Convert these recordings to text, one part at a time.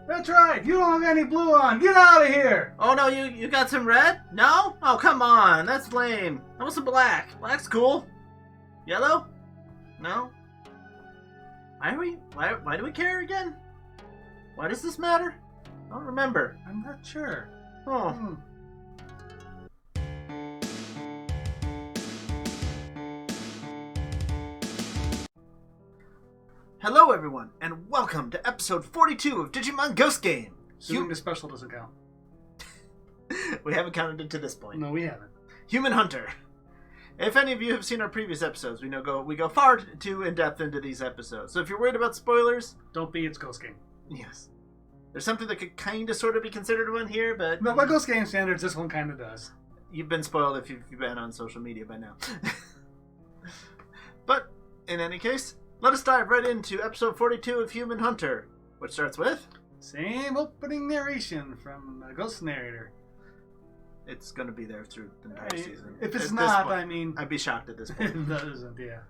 That's right. You don't have any blue on. Get out of here. Oh no, you got some red? No? Oh, come on. That's lame. I want some black. Black's cool. Yellow? No? Why do we care again? Why does this matter? I don't remember. I'm not sure. Oh. Hello everyone, and welcome to episode 42 of Digimon Ghost Game. Assuming the special doesn't count. We haven't counted it to this point. No, we haven't. Human Hunter. If any of you have seen our previous episodes, we go far too in-depth into these episodes. So if you're worried about spoilers... Don't be, it's Ghost Game. Yes. There's something that could kind of sort of be considered one here, but... No, by Ghost Game standards, this one kind of does. You've been spoiled if you've been on social media by now. But, in any case, let us dive right into episode 42 of Human Hunter, which starts with... Same opening narration from the Ghost Narrator. It's going to be there through the entire season. If it's not, I mean... I'd be shocked at this point. It doesn't, yeah.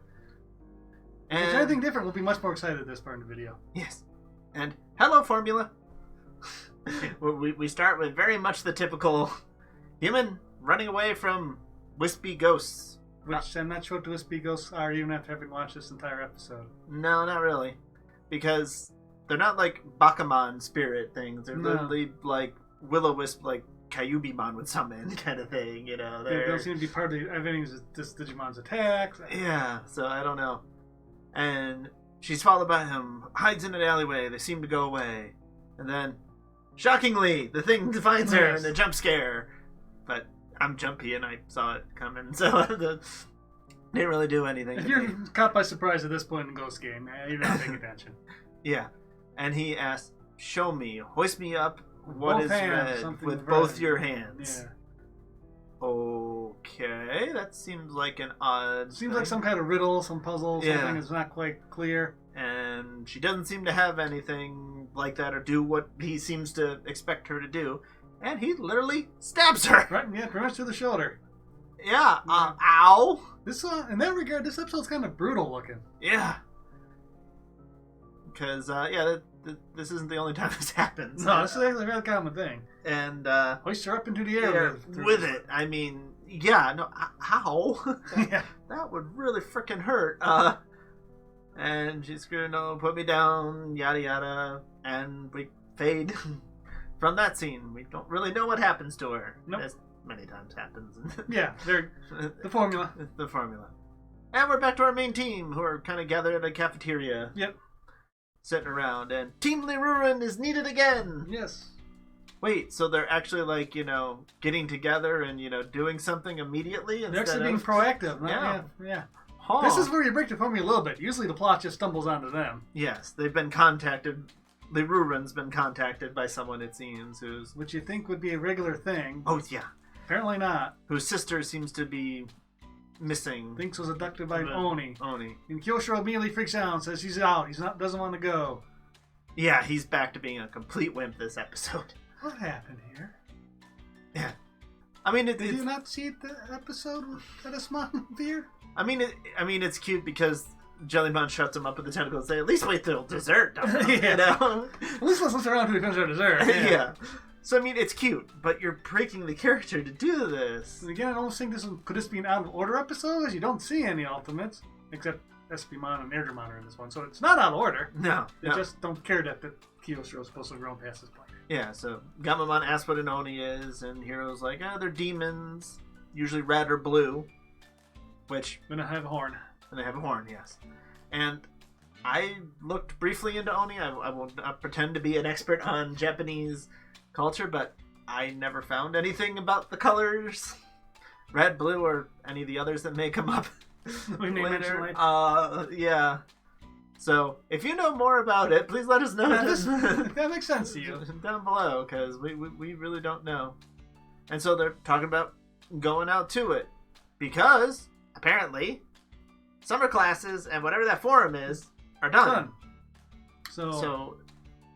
And... If there's anything different, we'll be much more excited at this part of the video. Yes. And, hello, Formula. we start with very much the typical human running away from wispy ghosts. Which I'm not sure what the wispy ghosts are, even after having watched this entire episode. No, not really. Because they're not like Bakamon spirit things. They're literally like Will-O-Wisp, like Kyubimon would summon kind of thing, you know. They don't seem to be part of this Digimon's attacks. Yeah, so I don't know. And she's followed by him, hides in an alleyway, they seem to go away. And then, shockingly, the thing finds her in a jump scare. But I'm jumpy and I saw it coming, so didn't really do anything. If you're caught by surprise at this point in Ghost Game, you're not paying attention. Yeah. And he asks, show me, hoist me up, what is red, with both your hands. Yeah. Okay, that seems like an odd Seems thing. like some kind of riddle, some puzzle, something that's not quite clear. And she doesn't seem to have anything like that or do what he seems to expect her to do. And he literally stabs her. Right, yeah, pretty much to the shoulder. Yeah, ow. This in that regard, this episode's kind of brutal looking. Yeah. Because, this isn't the only time this happens. No, this is actually a very common thing. And, hoist her up into the air with it. I mean, yeah, no, how? Yeah. That would really freaking hurt. And she's screaming, no, put me down, yada yada. And we fade from that scene. We don't really know what happens to her. Nope. As many times happens. Yeah, the formula. The formula. And we're back to our main team, who are kind of gathered at a cafeteria. Yep. Sitting around, and Team Lirurin is needed again! Yes. Wait, so they're actually, like, getting together and, doing something immediately? They're actually being proactive. Yeah. Huh. This is where you break the formula a little bit. Usually the plot just stumbles onto them. Yes, they've been contacted. Lirurin's been contacted by someone, it seems, who's... Which you think would be a regular thing. Oh, yeah. Apparently not. Whose sister seems to be missing. Thinks was abducted by Oni. Oni. And Kyoshiro immediately freaks out and says he's out. Doesn't want to go. Yeah, he's back to being a complete wimp this episode. What happened here? Yeah. I mean, did you not see the episode with Edismon Fear? I mean, it's cute because Jellymon shuts him up with the tentacles and say, at least wait till dessert, At least let's listen around till he comes to dessert. Yeah. So, I mean, it's cute, but you're breaking the character to do this. And again, I don't think could this be an out of order episode, because you don't see any Ultimates, except SPMon and Airdramon are in this one, so it's not out of order. No. They just don't care that Kyoshiro is supposed to have grown past this point. Yeah, so Gammamon asks what an Oni is, and Hero's like, they're demons, usually red or blue, which... And they have a horn. And they have a horn, yes. And I looked briefly into Oni. I will not pretend to be an expert on Japanese culture, but I never found anything about the colors, red, blue, or any of the others that may come up later. Yeah. So, if you know more about it, please let us know. That makes sense to you. Down below, because we really don't know. And so they're talking about going out to it. Because, apparently, summer classes and whatever that forum is are done. So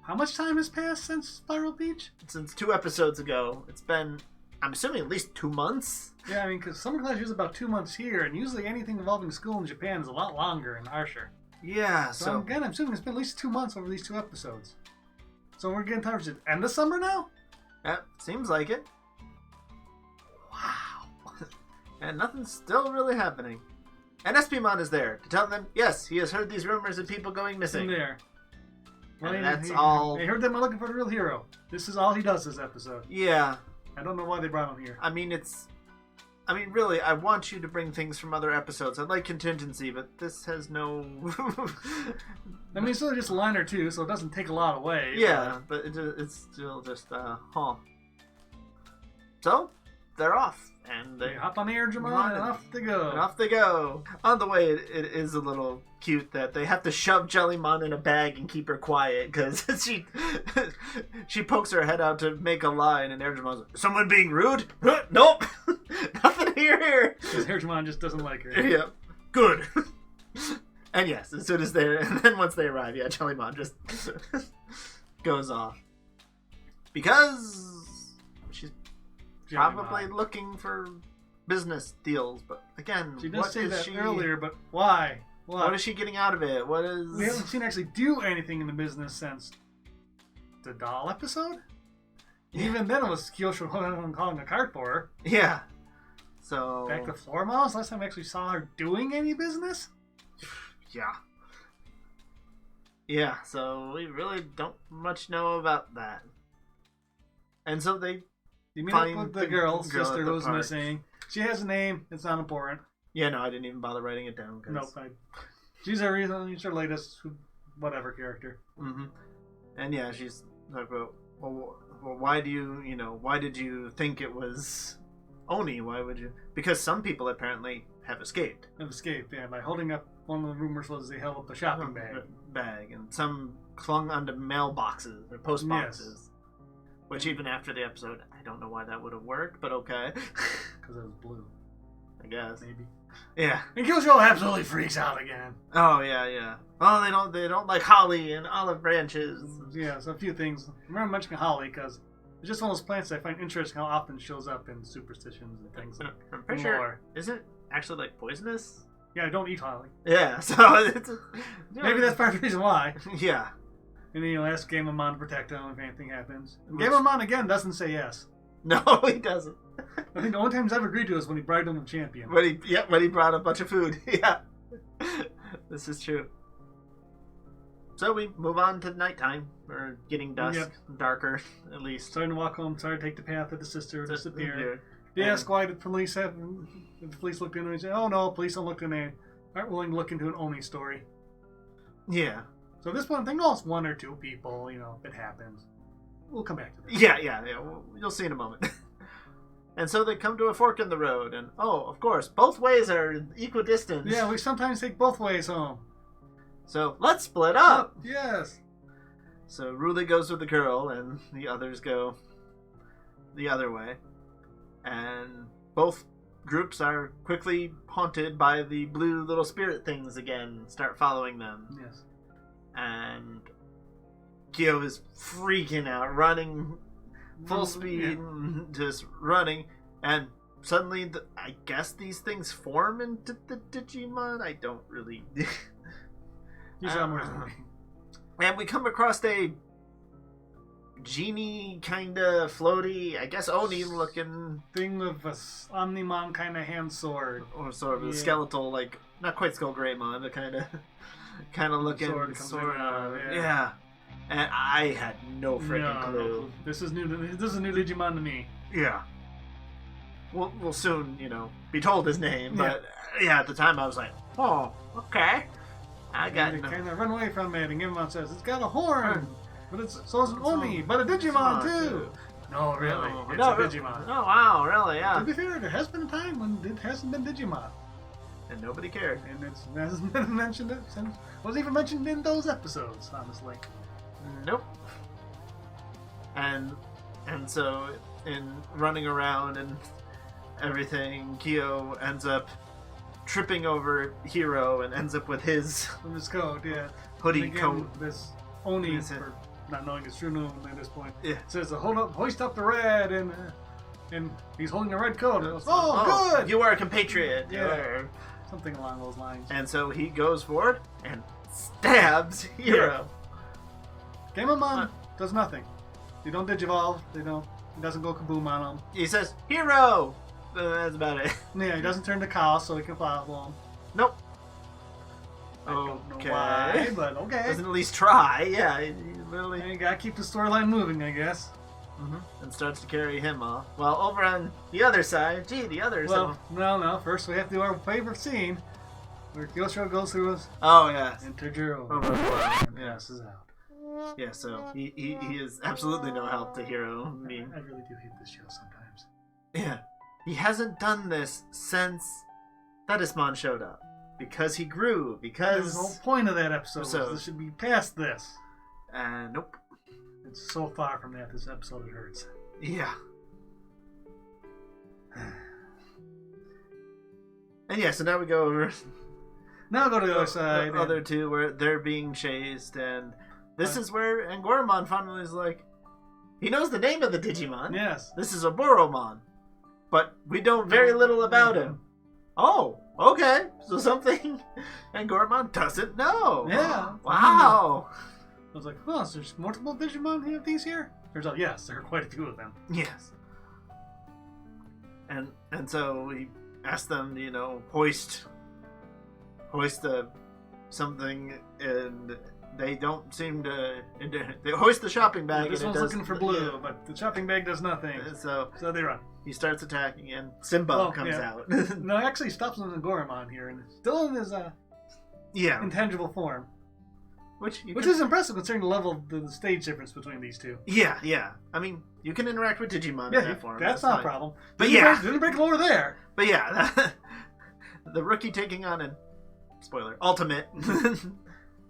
how much time has passed since Spiral Beach? Since 2 episodes ago. It's been, I'm assuming, at least 2 months. Yeah, I mean, because summer class is about 2 months here, and usually anything involving school in Japan is a lot longer and harsher. Yeah, so again, I'm assuming it's been at least 2 months over these 2 episodes. So we're getting time to end the summer now? That seems like it. Wow. And nothing's still really happening. And SPMon is there to tell them, yes, he has heard these rumors of people going missing. In there. Well, And that's all. They heard them looking for the real hero. This is all he does this episode. Yeah. I don't know why they brought him here. I mean, really, I want you to bring things from other episodes. I'd like contingency, but this has no... I mean, it's really just a line or two, so it doesn't take a lot away. Yeah, but it's still just, So, they're off. And they hop on the Digimon and off they go. And off they go. On the way, it is a little cute that they have to shove Jellymon in a bag and keep her quiet because she pokes her head out to make a line, and Digimon's like, someone being rude? Nope. Nothing here. Because Digimon just doesn't like her. Yeah. Good. And yes, as soon as and then once they arrive, yeah, Jellymon just goes off. Because she's probably looking for business deals, but again, she did say that earlier, but why? What is she getting out of it? We haven't seen her actually do anything in the business since the doll episode. Yeah. Even then, it was Kyosho calling a cart for her. Yeah. So back to floor models. Last time I actually saw her doing any business. Yeah. Yeah. So we really don't much know about that. And so they. You meet up with the girl sister who's missing. She has a name. It's not important. Yeah, no, I didn't even bother writing it down. Nope. She's our latest whatever character. Mm-hmm. And yeah, she's like, well, why did you think it was Oni? Why would you? Because some people apparently have escaped. Yeah, by holding up, one of the rumors was they held up the shopping bag. And some clung onto mailboxes or post boxes. Yes. Which even after the episode, I don't know why that would have worked, but okay. Because it was blue. I guess. Maybe. Yeah. And Kyosho absolutely freaks out again. Oh, yeah. Oh, they don't like holly and olive branches. Yeah, so a few things. I remember mentioning holly because it's just one of those plants that I find interesting how often it shows up in superstitions and things. I'm pretty sure. Isn't it actually like poisonous? Yeah, I don't eat holly. Yeah, so maybe that's part of the reason why. Yeah. And then ask Gamamon to protect him if anything happens. Gamamon again doesn't say yes. No, he doesn't. I think the only time he's ever agreed to is when he bribed him with champion. When he brought a bunch of food. Yeah. This is true. So we move on to nighttime. Or getting dusk, darker at least. Starting to walk home, starting to take the path of the sister, disappear. They ask why the police looked into it and say, oh no, police aren't willing to look into an Oni story. Yeah. So at this point, I think it's one or two people, it happens. We'll come back to that. Yeah. You'll see in a moment. And so they come to a fork in the road, and of course, both ways are equidistant. Yeah, we sometimes take both ways home. So let's split up. Yes. So Ruli goes with the girl, and the others go the other way. And both groups are quickly haunted by the blue little spirit things again, start following them. Yes. And Kyo is freaking out, running full speed, just running, and suddenly, I guess these things form into the Digimon? I don't really... And we come across a genie kind of floaty, I guess Oni looking thing with a Omnimon kind of hand sword, or sort of a skeletal, like not quite Skullgreymon, but kind of looking sword. Yeah. And I had no freaking clue. This is new. This is a new Digimon to me. Yeah. We'll soon, be told his name, but at the time I was like, oh, okay. I got it. Kind of run away from it, and Gamamon says it's got a horn, but so it's an Oni, but a Digimon too. No, really, it's a Digimon. Oh wow, really? Yeah. To be fair, there has been a time when it hasn't been Digimon, and nobody cared, and it hasn't been mentioned since. Wasn't even mentioned in those episodes, honestly. Nope. And so in running around and everything, Kyo ends up tripping over Hiro and ends up with his coat, hoodie again, coat. This Oni, for not knowing his true name at this point, yeah, says, hoist up the red, and he's holding a red coat. And goes, good! You are a compatriot. Yeah. Something along those lines. And so he goes forward and stabs Hiro. Gamamon does nothing. They don't digivolve. It doesn't go kaboom on them. He says, "Hero!" That's about it. Yeah, he doesn't turn to chaos so he can follow him. Nope. I don't know why, but okay. Doesn't at least try. Yeah, he literally... You gotta keep the storyline moving, I guess. And starts to carry him off. Well, over on the other side, the others. Well, no. First, we have to do our favorite scene where Kyosho goes through his. Oh yes. Interjuro. Yeah. Passes out. Yeah. So he is absolutely no help to Hero. I really do hate this show sometimes. Yeah. He hasn't done this since Digimon showed up because he grew. Because the whole point of that episode was this should be past this. Nope. It's so far from that. This episode it hurts. Yeah. And yeah, so now we go over. Now go to the other side. The other two where they're being chased, and this is where Angoromon finally is like, he knows the name of the Digimon. Yes. This is a Boromon, but we know very little about him. Oh, okay. So something Angoromon doesn't know. Yeah. Wow. I was like, oh, so there's multiple Digimon who have these here? Turns out, yes, there are quite a few of them. Yes. And so he asked them, hoist something, and they don't seem to. They hoist the shopping bag. Yeah, this one's looking for blue, but the shopping bag does nothing. So they run. He starts attacking, and Simba comes out. No, actually stops him in Goromon here, and still in his intangible form. Which is impressive considering the level of the stage difference between these two. Yeah. I mean, you can interact with Digimon in that form. That's not a problem. But didn't break lore there. But yeah, the rookie taking on an spoiler ultimate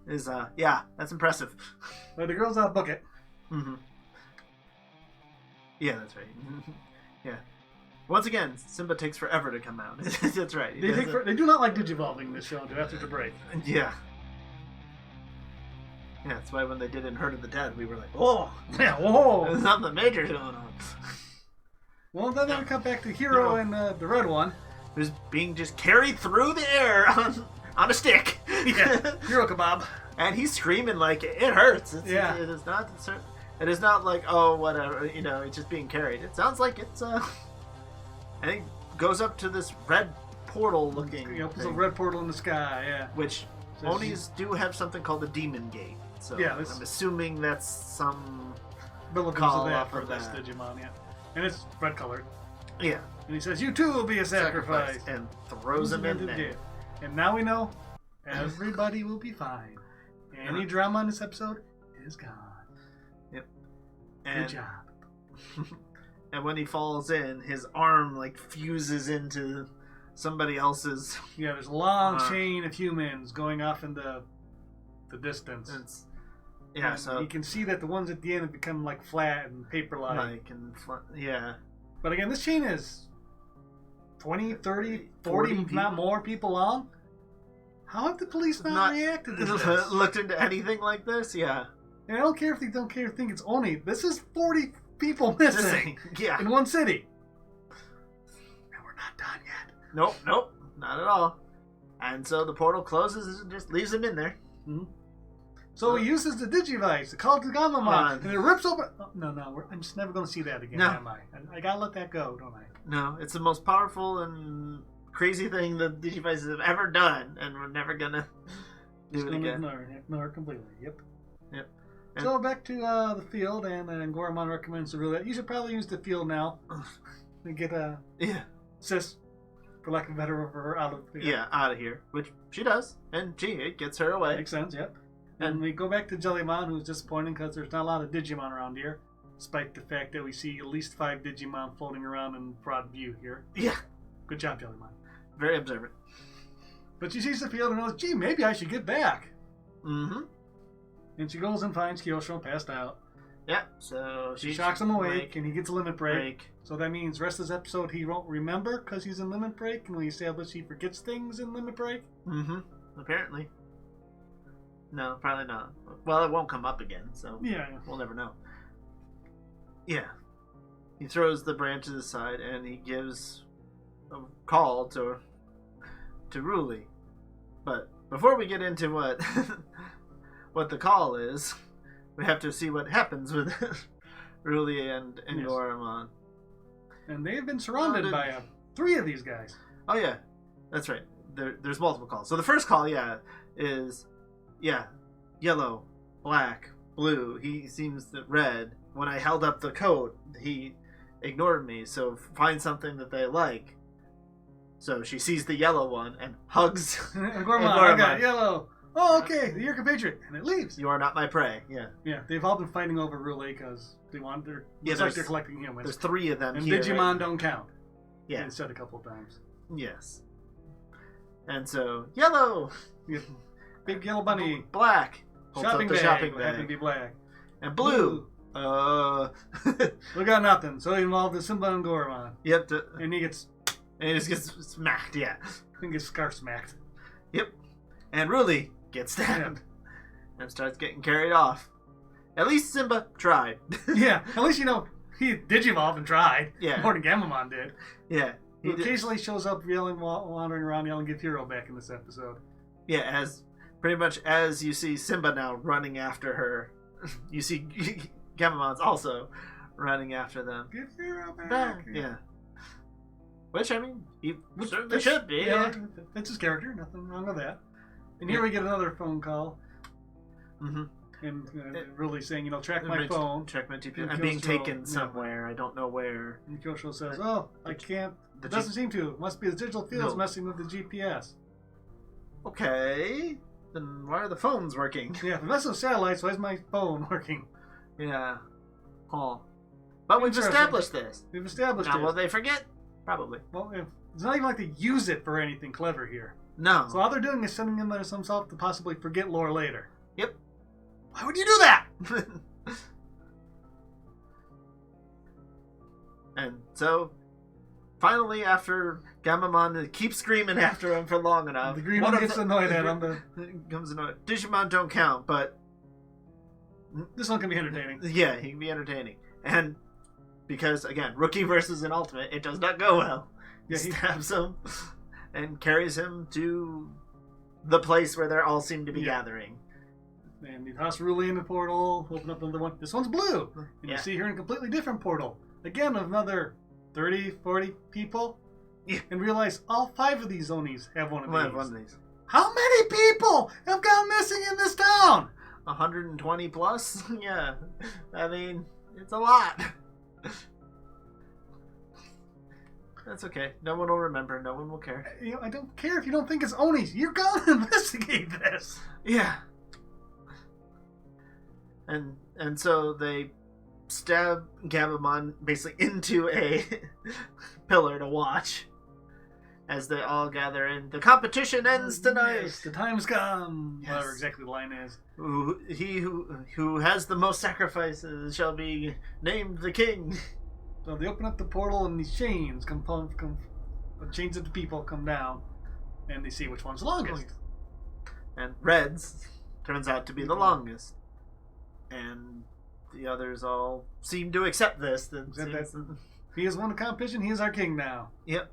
is that's impressive. But the girls outbook it. Mm-hmm. Yeah, that's right. Yeah. Once again, Simba takes forever to come out. That's right. They do not like digivolving in this show until after the break. Yeah. Yeah, that's why when they did in Herd of the Dead, we were like, "Oh, yeah, whoa, there's something major going on." Well, then we come back to Hero and the red one, who's being just carried through the air on a stick. Yeah, Hero kebab, and he's screaming like it hurts. It is not like, oh, whatever. It's just being carried. It sounds like it's and he goes up to this red portal looking. There's a red portal in the sky. Yeah, which Onis do have something called the Demon Gate. So I'm assuming that's some call of that for this Digimon, and it's red colored. Yeah, and he says, "You too will be a sacrifice," and throws him in there. And now we know everybody will be fine. Any drama on this episode is gone. Yep. Good job. And when he falls in, his arm fuses into somebody else's. Yeah, there's a long chain of humans going off in the distance. Yeah, so you can see that the ones at the end have become flat and paper-like. Yeah. But again, this chain is 20, 30, 40 not more people long. How have the police not reacted to this? Looked into anything like this? Yeah. And I don't care if they think it's Oni. This is 40 people missing in one city. And we're not done yet. Nope, not at all. And so the portal closes and just leaves him in there. Mm-hmm. So he uses the Digivice to call usgammamon, and it rips open. Oh, no, I'm just never going to see that again, am I? I gotta let that go, don't I? No, it's the most powerful and crazy thing the Digivices have ever done, and we're never gonna do it again. Ignore it completely. Yep. So back to the field, and Goromon recommends the roulette. You should probably use the field now to get Sis, for lack of a better word, out of here. Yeah, out of here, which she does, and it gets her away. Makes sense. Yep. And we go back to Jellymon, who's disappointed because there's not a lot of Digimon around here, despite the fact that we see at least 5 Digimon floating around in broad view here. Yeah. Good job, Jellymon. Very observant. But she sees the field and goes, gee, maybe I should get back. Mm-hmm. And she goes and finds Kyosho passed out. Yeah, so she shocks him awake, and he gets a limit break. So that means rest of this episode he won't remember because he's in limit break, and we establish he forgets things in limit break. Mm-hmm. Apparently. No, probably not. Well, it won't come up again, so we'll never know. Yeah. He throws the branches aside, and he gives a call to Ruli. But before we get into what the call is, we have to see what happens with Ruli and Yes. Goramon. And they've been surrounded by 3 of these guys. Oh yeah, that's right. There's multiple calls. So the first call, is yellow, black, blue. He seems red. When I held up the coat, he ignored me. So find something that they like. So she sees the yellow one and hugs Goramon, I got yellow. Oh, okay, you're a compatriot, and it leaves. You are not my prey. Yeah. Yeah, they've all been fighting over Ruli because they want their. It's like they're collecting humans. There's 3 of them and here. Digimon don't count. Yeah. They said a couple of times. Yes. And so yellow, big yellow bunny, black, shopping bag, shopping happened to be black, and blue. We got nothing. So he involved the Simba and Goramon. Yep. And he just gets smacked. Yeah. I think his scarf smacked. Yep. And Ruli gets stabbed and starts getting carried off. At least Simba tried. Yeah. At least he Digivolved and tried. Yeah. More than Gammamon did. Yeah. He occasionally shows up yelling, wandering around yelling, "Give Hero back" in this episode. Yeah, as pretty much as you see Simba now running after her, you see Gammamon's also running after them. Give Hero back. Yeah. Which, I mean, he certainly should be. Yeah, that's his character. Nothing wrong with that. And here we get another phone call. Mm-hmm. And really saying, track my phone. Track my GPS. I'm being taken somewhere. I don't know where. And Kyosho says, I can't. It doesn't seem to. It must be the digital fields messing with the GPS. Okay. Then why are the phones working? Yeah, if it messes with satellites, why is my phone working? Yeah. Oh. But we've established this. We've established it. Now, will they forget? Probably. Well, it's not even like they use it for anything clever here. No. So all they're doing is sending in there some stuff to possibly forget lore later. Yep. Why would you do that? And so, finally, after Gammamon keeps screaming after him for long enough, the green one gets annoyed at him. Comes annoyed. Digimon don't count, but this one can be entertaining. Yeah, he can be entertaining. And because, again, rookie versus an ultimate, it does not go well. Yeah, he stabs him and carries him to the place where they all seem to be gathering. And you toss Ruli in the portal, open up another one. This one's blue. And you see her in a completely different portal. Again, another 30, 40 people. Yeah. And realize all 5 of these Onis have one of these. One of these. How many people have gone missing in this town? 120 plus? Yeah. I mean, it's a lot. That's okay. No one will remember. No one will care. I don't care if you don't think it's Onis. You're going to investigate this. Yeah. And so they stab Gammamon basically into a pillar to watch as they all gather in. The competition ends tonight. Yes, the time's come. Yes. Whatever exactly the line is. He who has the most sacrifices shall be named the king. So they open up the portal and these chains chains of the people come down, and they see which one's longest. And Red's turns out to be the longest. And the others all seem to accept this. He has won the competition, he is our king now. Yep.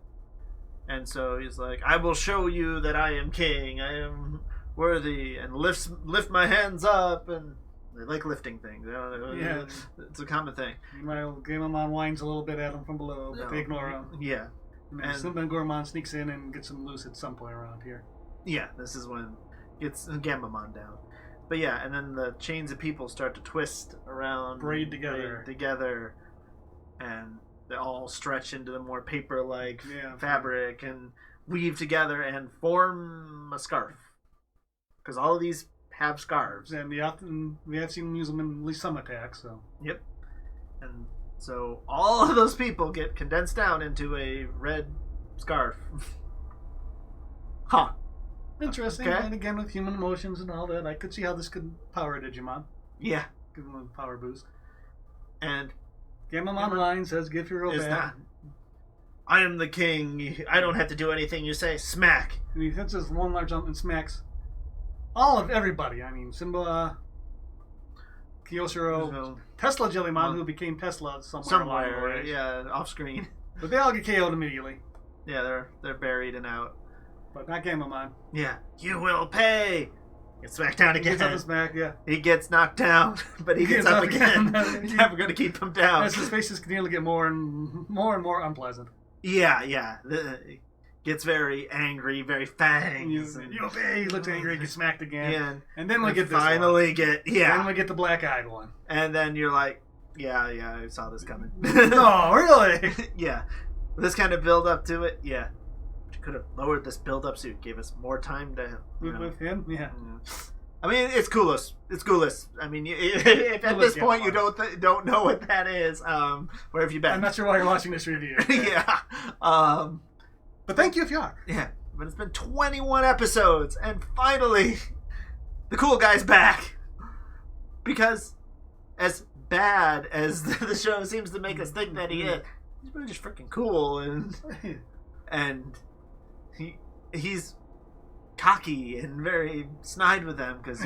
And so he's like, I will show you that I am king. I am worthy. And lift my hands up. And they like lifting things. Yeah. It's a common thing. Meanwhile, Gammamon whines a little bit at him from below, but they ignore him. Yeah. And Simba and Goramon sneaks in and gets him loose at some point around here. Yeah, this is when it's Gammamon down. But yeah, and then the chains of people start to twist around. Braid together. And they all stretch into the more paper-like fabric and weave together and form a scarf. Because all of these have scarves. And we have seen them use them in at least some attacks. So. Yep. And so all of those people get condensed down into a red scarf. Huh. Interesting. Okay. And again, with human emotions and all that, I could see how this could power a Digimon. Yeah. Give them a power boost. And Gammamon line says, give your robe back. I am the king. I don't have to do anything you say. Smack. And he hits this one large jump and smacks all of everybody. I mean, Simba, Kyosuro, Tesla Jellymon, who became Tesla somewhere yeah, off screen. But they all get KO'd immediately. Yeah, they're buried and out. But not Gammamon. Yeah. You will pay. Gets smacked down again. He gets up and smacked, yeah. He gets knocked down, but he gets up again. Never going to keep him down. As his faces continue to get more and more unpleasant. Yeah. Gets very angry, very fangs. You obey. He looks angry, gets smacked again. Yeah. And then we get this finally one. Then we get the black-eyed one. And then you're like, yeah, I saw this coming. No, really? Yeah. This kind of build up to it, yeah. Could have lowered this build-up so it gave us more time to... With him? Yeah. I mean, it's Coolest. It's Coolest. I mean, if at this point you don't know what that is, where have you been? I'm not sure why you're watching this review. Yeah. But thank you if you are. Yeah. But it's been 21 episodes, and finally, the cool guy's back. Because as bad as the show seems to make us think that he is, he's really just freaking cool, and he's cocky and very snide with them because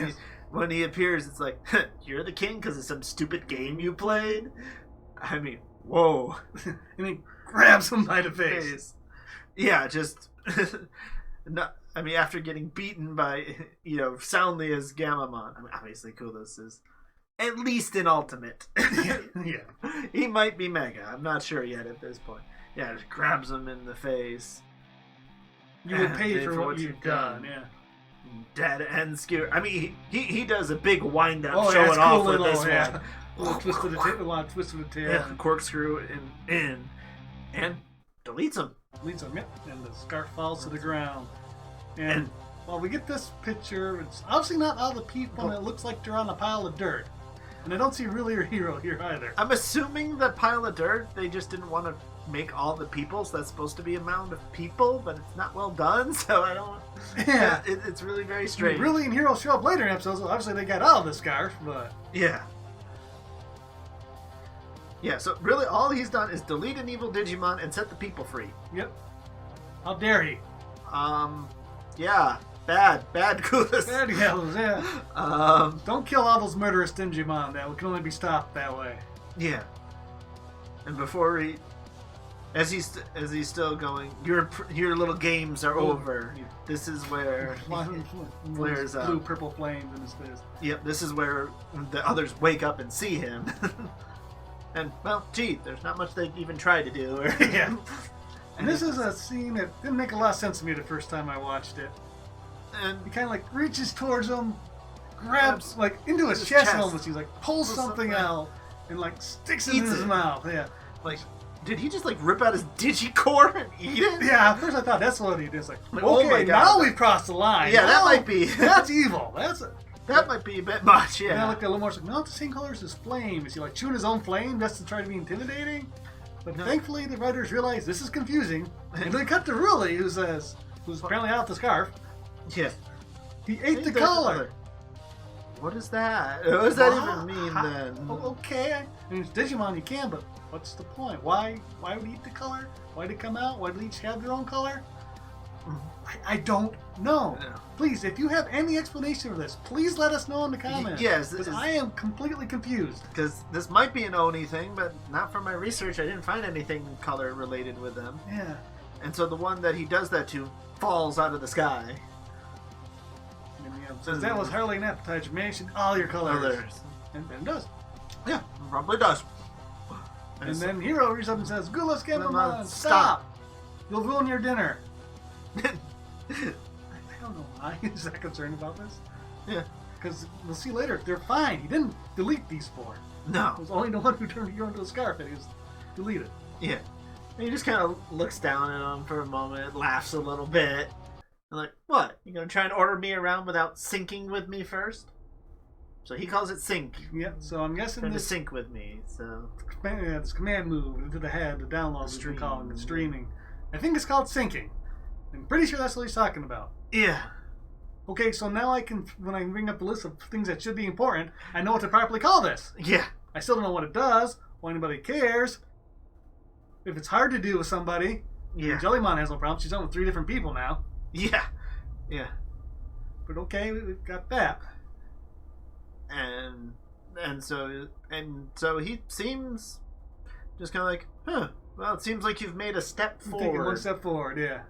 when he appears, it's like, you're the king because of some stupid game you played. I mean, whoa! And he grabs him by the face. Yeah, just after getting beaten by soundly as Gammamon. I mean, obviously, Coolest is at least in Ultimate. Yeah, he might be Mega. I'm not sure yet at this point. Yeah, just grabs him in the face. You would pay for what you've done, yeah. Dead and skewer. I mean, he does a big wind up showing off with this one. A lot of twist of the tail. Yeah, corkscrew in, and deletes him. Deletes him, and the scarf falls to the ground. And while we get this picture, it's obviously not all the people, and it looks like they're on a pile of dirt. And I don't see really your hero here either. I'm assuming the pile of dirt, they just didn't want to make all the people, so that's supposed to be a mound of people, but it's not well done, so I don't... Yeah. It's really very strange. Really, and heroes show up later in episodes, so obviously they got all the scarf, but... Yeah. Yeah, so really all he's done is delete an evil Digimon and set the people free. Yep. How dare he? Yeah. Bad Coolest. Bad yellows, yeah. Don't kill all those murderous Digimon. That can only be stopped that way. Yeah. And before he... As he's still going, your little games are over. Yeah. This is where flares up. Blue, purple flames in his fist. Yep, this is where the others wake up and see him. And, well, gee, there's not much they even try to do. Yeah. And this is a scene that didn't make a lot of sense to me the first time I watched it. And he kind of like reaches towards him, grabs like into his chest almost. He's like pulls something out and like sticks it in his mouth. Yeah. Like, did he just like rip out his Digicore and eat it? Yeah, at first I thought that's what he did. It's like, okay, oh my God, now we've crossed the line. Yeah, that might be. That's evil. That might be a bit much, yeah. And I looked at a little more, like, no, it's the same color as his flame. Is he like chewing his own flame just to try to be intimidating? But thankfully the writers realized this is confusing. And they cut to Ruli, who's apparently out the scarf. Yeah. He ate the color. What is that? What does that even mean then? Okay. I mean, it's Digimon, you can, but what's the point? Why would he eat the color? Why did it come out? Why did they each have their own color? I don't know. No. Please, if you have any explanation for this, please let us know in the comments. Yes. Because I am completely confused. Because this might be an Oni thing, but not from my research. I didn't find anything color related with them. Yeah. And so the one that he does that to falls out of the sky. So that was hardly an appetizer. Mention all your colors. And it does. Yeah, probably does. And then Hero reaches up and says, "Gulas Gammamon, stop! You'll ruin your dinner." I don't know why he's that concerned about this. Yeah. Because we'll see later, they're fine. He didn't delete these four. No. It was only the one who turned Hero into a scarf that he was deleted. Yeah. And he just kind of looks down at him for a moment, laughs a little bit. And like, what? You gonna try and order me around without syncing with me first? So he calls it sync. Yeah, so I'm guessing to sync with me, so... This command move into the head, the download, as we're calling it, streaming. I think it's called syncing. I'm pretty sure that's what he's talking about. Yeah. Okay, so now I can, when I bring up the list of things that should be important, I know what to properly call this. Yeah. I still don't know what it does, why anybody cares. If it's hard to do with somebody, Jellymon has no problem. She's done with 3 different people now. Yeah. Yeah. But okay, we've got that. And so he seems just kind of like, huh, well, it seems like you've made a step forward. Taking one step forward, yeah.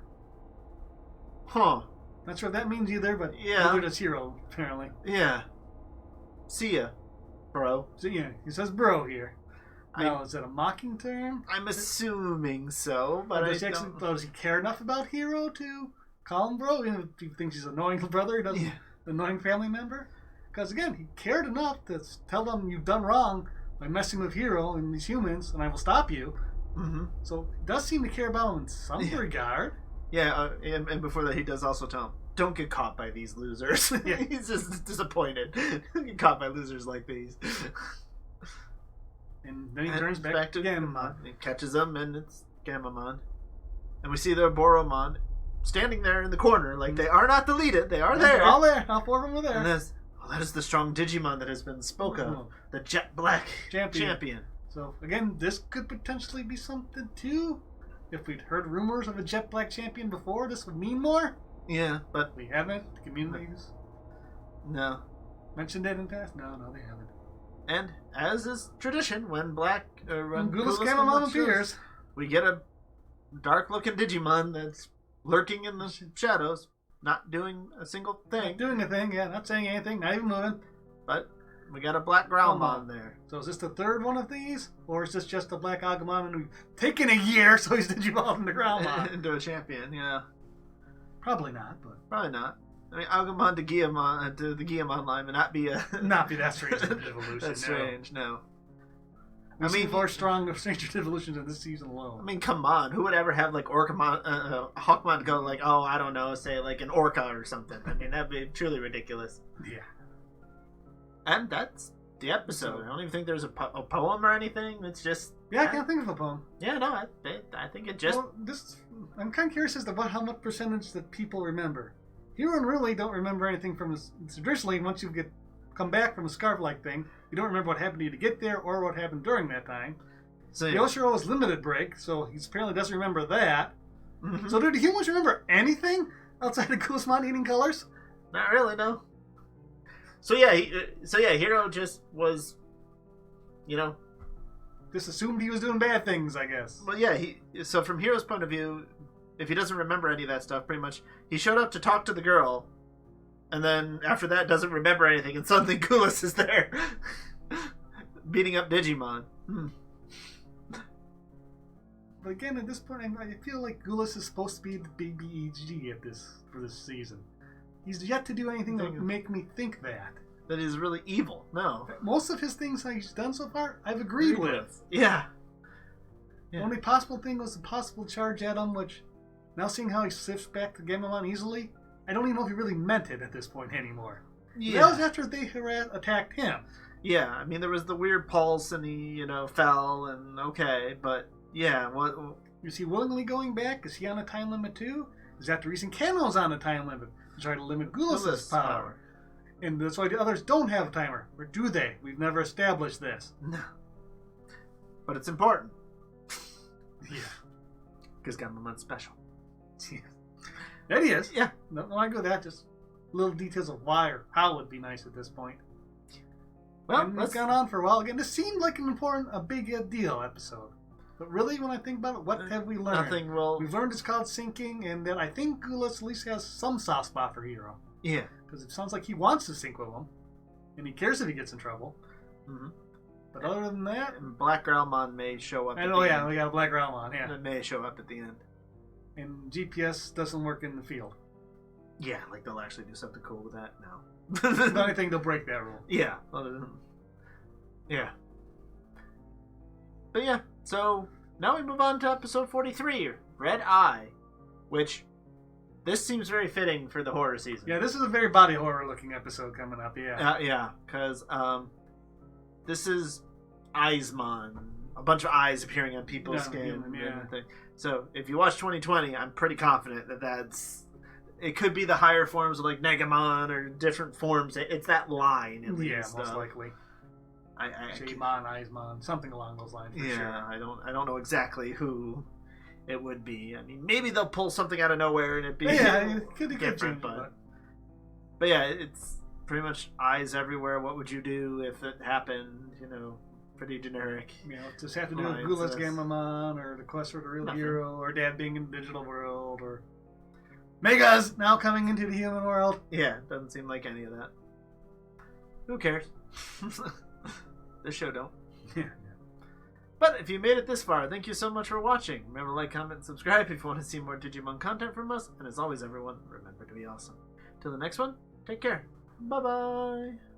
Huh. Not sure what that means either, but yeah. neither does Hero, apparently. Yeah. See ya, bro. So yeah, he says bro here. Now, is that a mocking term? I'm assuming so, but does he care enough about Hero to call him bro? Even if he thinks he's an annoying brother, he doesn't annoying family member? Because again, he cared enough to tell them you've done wrong by messing with Hero and these humans, and I will stop you. Mm-hmm. So he does seem to care about him in some regard. Yeah, and before that, he does also tell him, don't get caught by these losers. Yeah, he's just disappointed. Get caught by losers like these. And then he turns back to Gammamon. He catches them, and it's Gammamon. And we see their Boromon standing there in the corner, like they are not deleted. They are there. They're all there. All four of them are there. And that is the strong Digimon that has been spoke of. The Jet Black Champion. So, again, this could potentially be something, too. If we'd heard rumors of a Jet Black Champion before, this would mean more. Yeah, but... We haven't. The communities... No. Mentioned it in past? No, they haven't. And, as is tradition, when Gulas Gammamon appears, we get a dark-looking Digimon that's lurking in the shadows, not doing a single thing. Not doing a thing, not saying anything, not even moving. But we got a Black Growlmon there. So is this the third one of these? Or is this just a Black Agumon and we've taken a year so he's Digivolved into Growlmon? Into a champion, yeah. Probably not, but... Probably not. I mean, Agumon to the Guillamon line would not be that strange of evolution. That's strange, no. We've seen 4 strong stranger evolutions in this season alone. I mean, come on. Who would ever have, like, Hawkmon go, like, oh, I don't know, say, like, an Orca or something? I mean, that'd be truly ridiculous. Yeah. And that's the episode. I don't even think there's a poem or anything. It's just... Yeah, I can't think of a poem. Yeah, no, I think it just... Well, I'm kind of curious as to how much percentage that people remember. Hero and really don't remember anything from his... Traditionally, once you come back from a scarf-like thing, you don't remember what happened to you to get there or what happened during that time. So, Yoshiro is limited break, so he apparently doesn't remember that. Mm-hmm. So do the humans remember anything outside of Gulasmon eating colors? Not really, no. So yeah, Hero just was, just assumed he was doing bad things, I guess. Well, yeah, so from Hero's point of view, if he doesn't remember any of that stuff, pretty much, he showed up to talk to the girl, and then after that doesn't remember anything, and suddenly Gulas is there, beating up Digimon. But again, at this point, I feel like Gulas is supposed to be the big BEG for this season. He's yet to do anything that would make me think that. That he's really evil. No. Most of his things that he's done so far, I've agreed with. Yeah. The only possible thing was the possible charge at him, which, now seeing how he sifts back to Gammamon easily, I don't even know if he really meant it at this point anymore. Yeah. That was after they attacked him. Yeah, I mean, there was the weird pulse, and he, fell, and okay, but, yeah, what... Is he willingly going back? Is he on a time limit, too? Is that the reason Kano's on a time limit? To try to limit Gulas' power. And that's why the others don't have a timer. Or do they? We've never established this. No. But it's important. Yeah. Because Gammamon's special. Yeah. That he is. Yeah. No, I go with that. Just little details of why or how would be nice at this point. Well, it's gone on for a while. Again, this seemed like a big deal episode. But really, when I think about it, what have we learned? Nothing. Well, we've learned it's called sinking, and that I think Gulas at least has some soft spot for Hero. Yeah. Because it sounds like he wants to sync with him, and he cares if he gets in trouble. Mm-hmm. But other than that... And Black Growlmon may show up at the end. We got a Black Growlmon, yeah. It may show up at the end. And GPS doesn't work in the field. Yeah, like they'll actually do something cool with that now. The only thing, they'll break that rule. Yeah. Yeah. But yeah, so now we move on to episode 43, Red Eye, which this seems very fitting for the horror season. Yeah, this is a very body horror looking episode coming up, yeah. Yeah, because this is Eyesmon, a bunch of eyes appearing on people's skin. So if you watch 2020, I'm pretty confident it could be the higher forms of like Negamon or different forms. It's that line at least. Yeah, most likely. Shaymon, Eyesmon, something along those lines. For sure. I don't know exactly who it would be. I mean, maybe they'll pull something out of nowhere and it'd be it could different. But yeah, it's pretty much eyes everywhere. What would you do if it happened? Pretty generic. Just have to do with Gulas Gammamon or the quest for the real hero or Dad being in the digital world or Megas now coming into the human world. Yeah, doesn't seem like any of that. Who cares? This show don't. Yeah. But if you made it this far, thank you so much for watching. Remember to like, comment, and subscribe if you want to see more Digimon content from us. And as always, everyone, remember to be awesome. Till the next one, take care. Bye-bye.